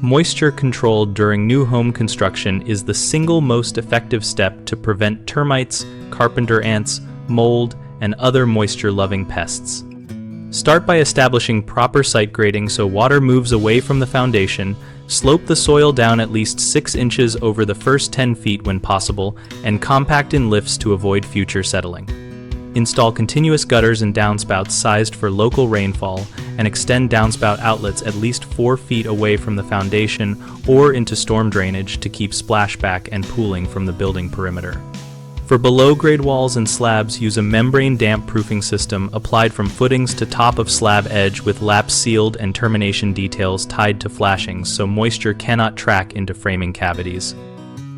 Moisture control during new home construction is the single most effective step to prevent termites, carpenter ants, mold, and other moisture-loving pests. Start by establishing proper site grading so water moves away from the foundation. Slope the soil down at least 6 inches over the first 10 feet when possible, and compact in lifts to avoid future settling. Install continuous gutters and downspouts sized for local rainfall, and extend downspout outlets at least 4 feet away from the foundation or into storm drainage to keep splashback and pooling from the building perimeter. For below-grade walls and slabs, use a membrane damp-proofing system applied from footings to top of slab edge with lap sealed and termination details tied to flashings so moisture cannot track into framing cavities.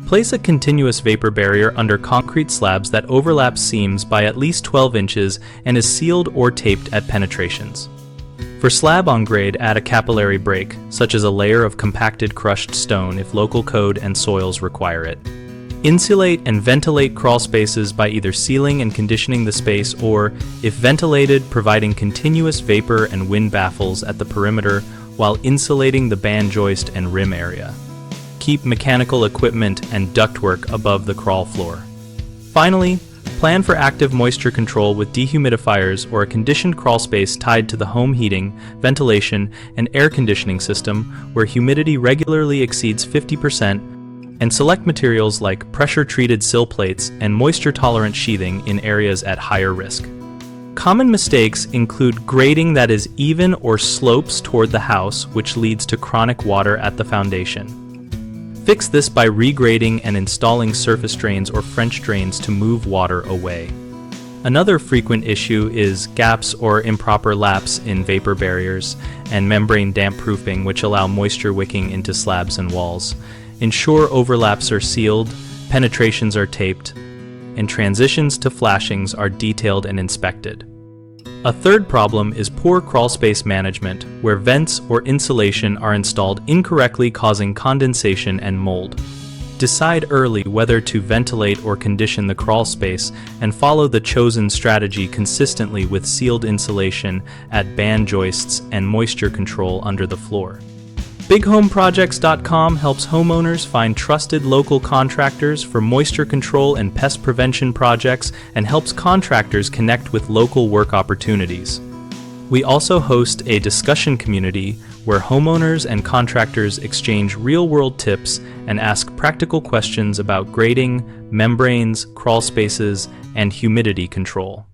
Place a continuous vapor barrier under concrete slabs that overlap seams by at least 12 inches and is sealed or taped at penetrations. For slab on grade, add a capillary break, such as a layer of compacted crushed stone if local code and soils require it. Insulate and ventilate crawl spaces by either sealing and conditioning the space or, if ventilated, providing continuous vapor and wind baffles at the perimeter while insulating the band joist and rim area. Keep mechanical equipment and ductwork above the crawl floor. Finally, plan for active moisture control with dehumidifiers or a conditioned crawl space tied to the home heating, ventilation, and air conditioning system where humidity regularly exceeds 50%, and select materials like pressure-treated sill plates and moisture-tolerant sheathing in areas at higher risk. Common mistakes include grading that is even or slopes toward the house, which leads to chronic water at the foundation. Fix this by regrading and installing surface drains or French drains to move water away. Another frequent issue is gaps or improper laps in vapor barriers and membrane damp proofing, which allow moisture wicking into slabs and walls. Ensure overlaps are sealed, penetrations are taped, and transitions to flashings are detailed and inspected. A third problem is poor crawl space management, where vents or insulation are installed incorrectly, causing condensation and mold. Decide early whether to ventilate or condition the crawl space, and follow the chosen strategy consistently with sealed insulation at band joists and moisture control under the floor. BigHomeProjects.com helps homeowners find trusted local contractors for moisture control and pest prevention projects and helps contractors connect with local work opportunities. We also host a discussion community where homeowners and contractors exchange real-world tips and ask practical questions about grading, membranes, crawl spaces, and humidity control.